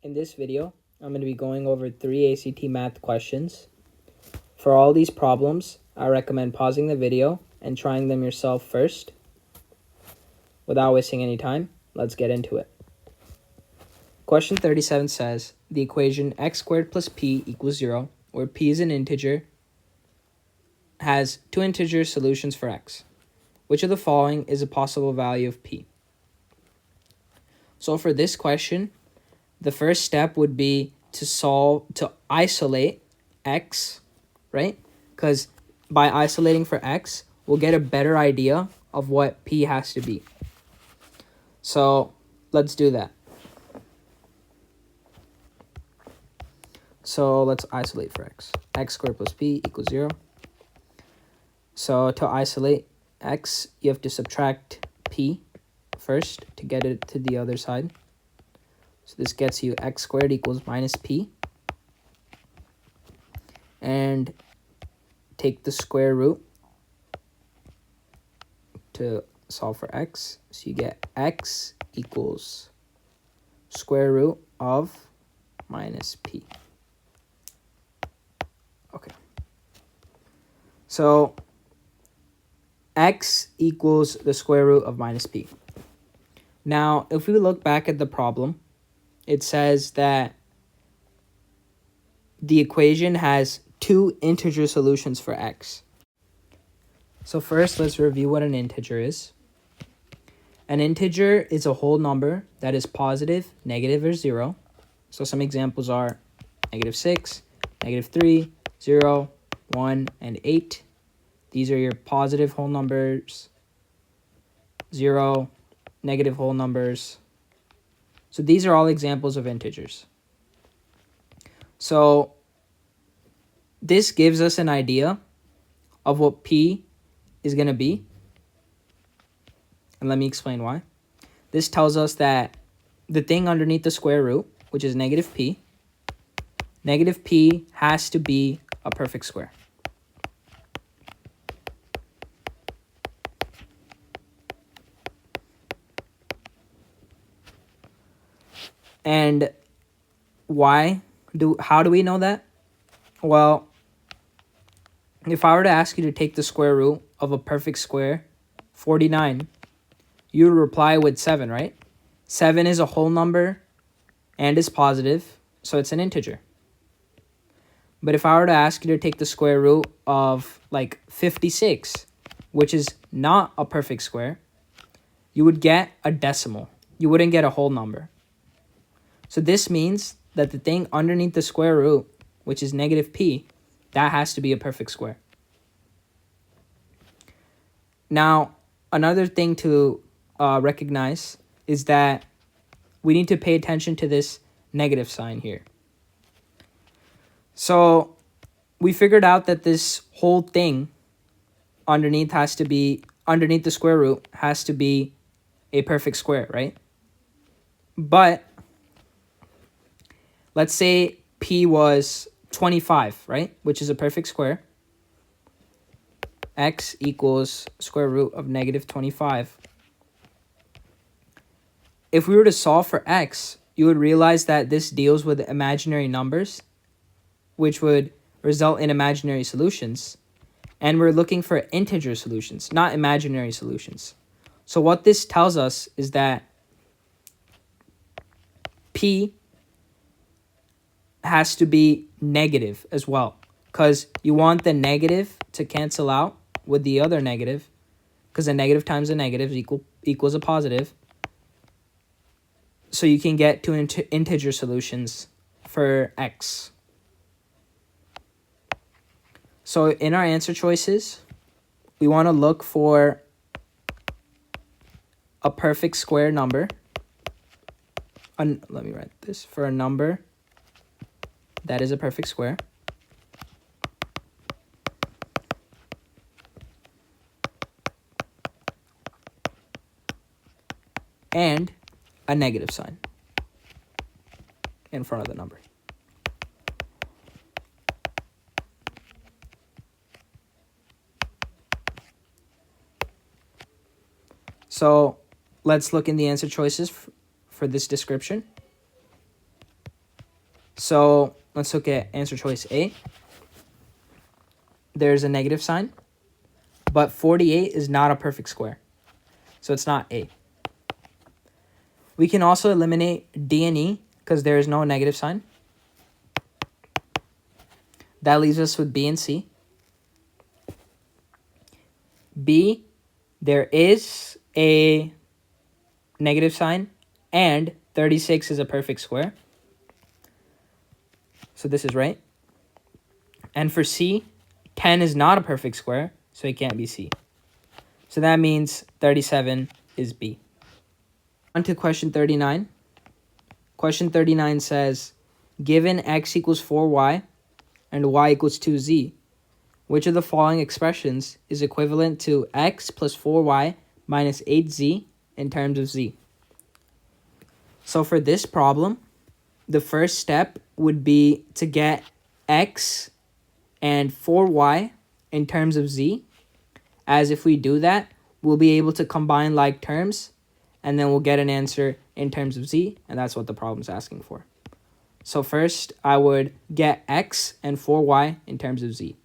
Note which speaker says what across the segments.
Speaker 1: In this video, I'm going to be going over 3 ACT math questions. For all these problems, I recommend pausing the video and trying them yourself first. Without wasting any time, let's get into it. Question 37 says, the equation x squared plus p equals 0, where p is an integer, has two integer solutions for x. Which of the following is a possible value of p? So for this question, the first step would be to isolate x, right? Because by isolating for x, we'll get a better idea of what p has to be. So let's do that. So let's isolate for x. X squared plus p equals 0. So to isolate x, you have to subtract p first to get it to the other side. So this gets you x squared equals minus p. And take the square root to solve for x. So you get x equals square root of minus p. Okay. So x equals the square root of minus p. Now, if we look back at the problem, it says that the equation has two integer solutions for x. So first, let's review what an integer is. An integer is a whole number that is positive, negative, or 0. So some examples are -6, -3, 0, 1, and 8. These are your positive whole numbers, 0, negative whole numbers. So these are all examples of integers. So this gives us an idea of what p is going to be. And let me explain why. This tells us that the thing underneath the square root, which is negative p has to be a perfect square. And how do we know that? Well, if I were to ask you to take the square root of a perfect square, 49, you would reply with 7, right? 7 is a whole number and is positive, so it's an integer. But if I were to ask you to take the square root of like 56, which is not a perfect square, you would get a decimal. You wouldn't get a whole number. So this means that the thing underneath the square root, which is negative p, that has to be a perfect square. Now, another thing to recognize is that we need to pay attention to this negative sign here. So we figured out that this whole thing underneath the square root has to be a perfect square, right? But let's say p was 25, right? Which is a perfect square. X equals square root of negative 25. If we were to solve for x, you would realize that this deals with imaginary numbers, which would result in imaginary solutions. And we're looking for integer solutions, not imaginary solutions. So what this tells us is that p has to be negative as well, because you want the negative to cancel out with the other negative, because a negative times a negative equals a positive. So you can get two integer solutions for x. So in our answer choices, we want to look for a perfect square number. Let me write this. For a number that is a perfect square. And a negative sign in front of the number. So let's look in the answer choices for this description. So let's look at answer choice A. There's a negative sign, but 48 is not a perfect square. So it's not A. We can also eliminate D and E because there is no negative sign. That leaves us with B and C. B, there is a negative sign, and 36 is a perfect square. So this is right. And for C, 10 is not a perfect square, so it can't be C. So that means 37 is B. On to question 39. Question 39 says, given x equals 4y and y equals 2z, which of the following expressions is equivalent to x plus 4y minus 8z in terms of z? So for this problem, the first step would be to get x and 4y in terms of z, as if we do that, we'll be able to combine like terms, and then we'll get an answer in terms of z, and that's what the problem's asking for. So first, I would get x and 4y in terms of z.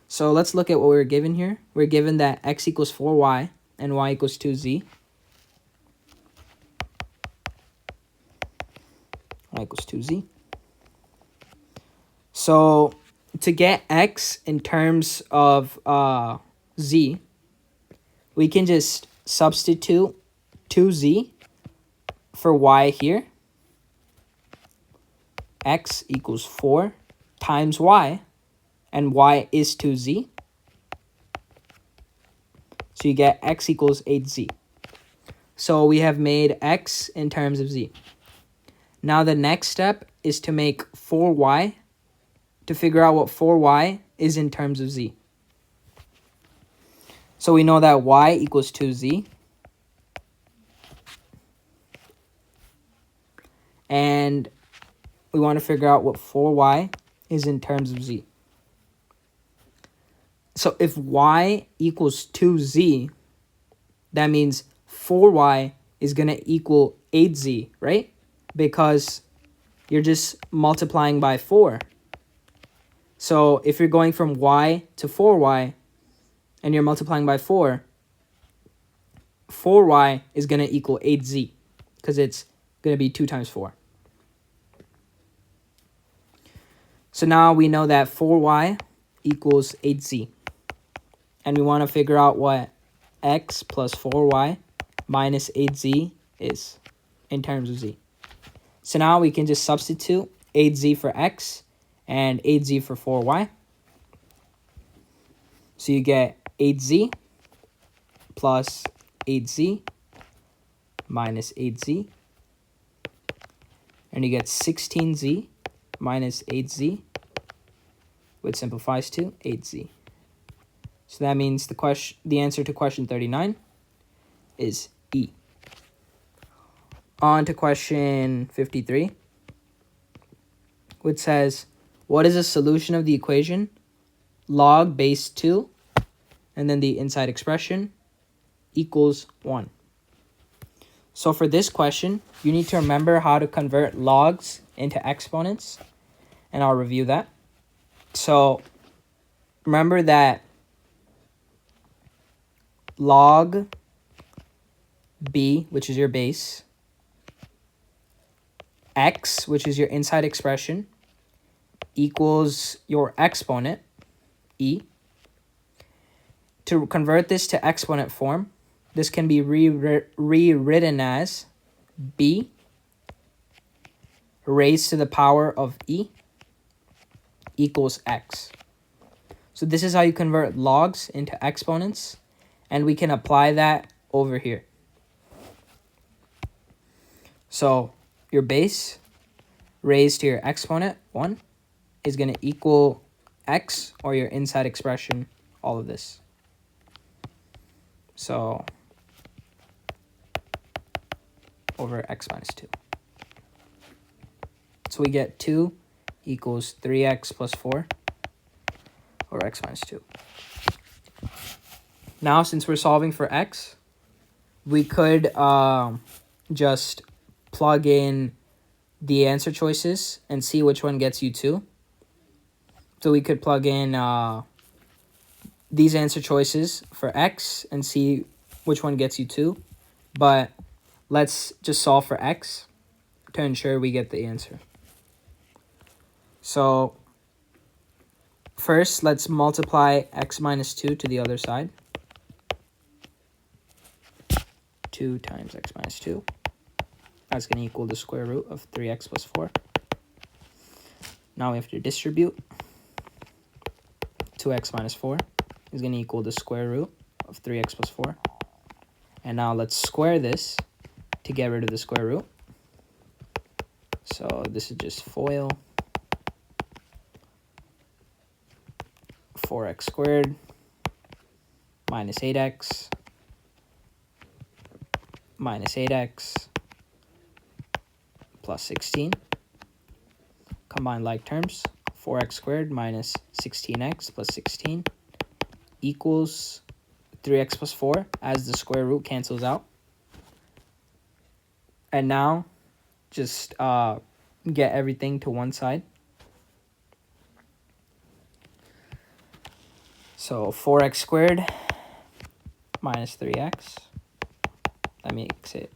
Speaker 1: So let's look at what we're given here. We're given that x equals 4y and y equals 2z. Y equals 2z. So to get x in terms of z, we can just substitute 2z for y here. X equals 4 times y, and y is 2z. So you get x equals 8z. So we have made x in terms of z. Now the next step is to make 4y, to figure out what 4y is in terms of z. So we know that y equals 2z. And we want to figure out what 4y is in terms of z. So if y equals 2z, that means 4y is going to equal 8z, right? Because you're just multiplying by 4. So if you're going from y to 4y and you're multiplying by 4, 4y is going to equal 8z because it's going to be 2 times 4. So now we know that 4y equals 8z. And we want to figure out what x plus 4y minus 8z is in terms of z. So now we can just substitute 8z for x and 8z for 4y. So you get 8z plus 8z minus 8z. And you get 16z minus 8z, which simplifies to 8z. So that means the answer to question 39 is E. On to question 53, which says, what is a solution of the equation log base 2, and then the inside expression, equals 1? So for this question, you need to remember how to convert logs into exponents, and I'll review that. So remember that log b, which is your base, x, which is your inside expression, equals your exponent, e. To convert this to exponent form, this can be rewritten as b raised to the power of e equals x. So this is how you convert logs into exponents, and we can apply that over here. So your base raised to your exponent, 1, is going to equal x, or your inside expression, all of this. So over x minus 2. So we get 2 equals 3x plus 4, or x minus 2. Now, since we're solving for x, we could just plug in the answer choices and see which one gets you 2. So we could plug in these answer choices for x and see which one gets you 2. But let's just solve for x to ensure we get the answer. So first, let's multiply x minus 2 to the other side. 2 times x minus 2. That's going to equal the square root of 3x plus 4. Now we have to distribute. 2x minus 4 is going to equal the square root of 3x plus 4. And now let's square this to get rid of the square root. So this is just FOIL. 4x squared minus 8x minus 8x plus 16. Combine like terms. 4x squared minus 16x plus 16 equals 3x plus 4 as the square root cancels out. And now just get everything to one side. So 4x squared minus 3x, that makes it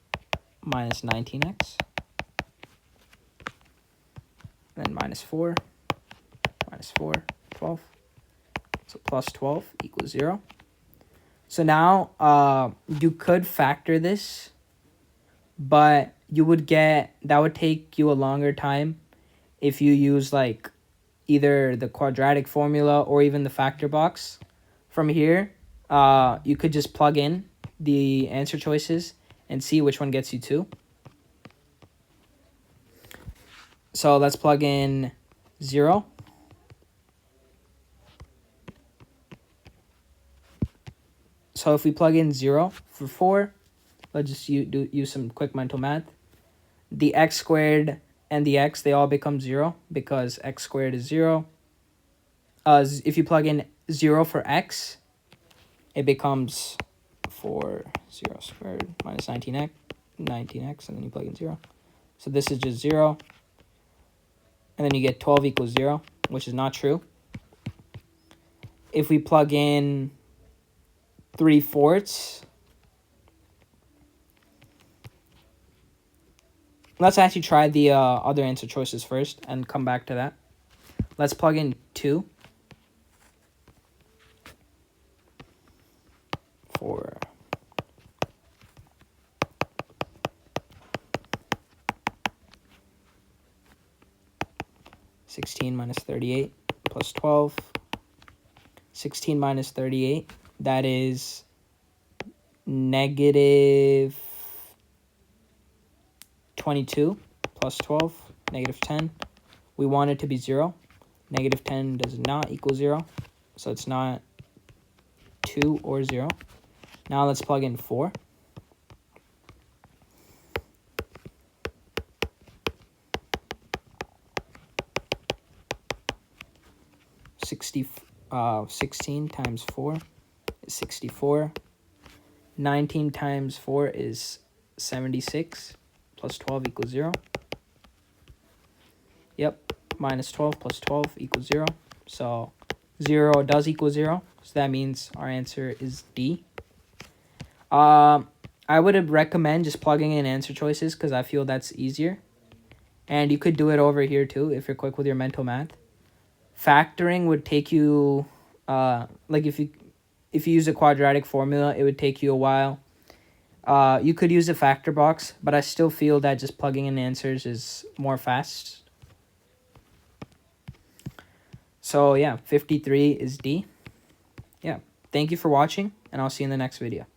Speaker 1: minus 19x. And then minus 4, 12. So plus 12 equals 0. So now you could factor this, but you would get, that would take you a longer time if you use like either the quadratic formula or even the factor box. From here, you could just plug in the answer choices and see which one gets you 2. So let's plug in 0. So if we plug in 0 for 4, let's just use some quick mental math. The x squared and the x, they all become 0 because x squared is 0. If you plug in 0 for x, it becomes 0 squared minus 19x, and then you plug in 0. So this is just 0. And then you get 12 equals 0, which is not true. If we plug in 3/4, let's actually try the other answer choices first and come back to that. Let's plug in 2 for 16 minus 38 plus 12. 16 minus 38, that is negative 22 plus 12, negative 10. We want it to be 0. Negative 10 does not equal 0, so it's not 2 or 0. Now let's plug in 4. 16 times 4 is 64. 19 times 4 is 76. Plus 12 equals 0. Yep, minus 12 plus 12 equals 0. So 0 does equal 0. So that means our answer is D. I would recommend just plugging in answer choices because I feel that's easier. And you could do it over here too if you're quick with your mental math. Factoring would take you, like if you use a quadratic formula, it would take you a while. You could use a factor box, but I still feel that just plugging in answers is more fast. So yeah, 53 is D. Yeah, thank you for watching, and I'll see you in the next video.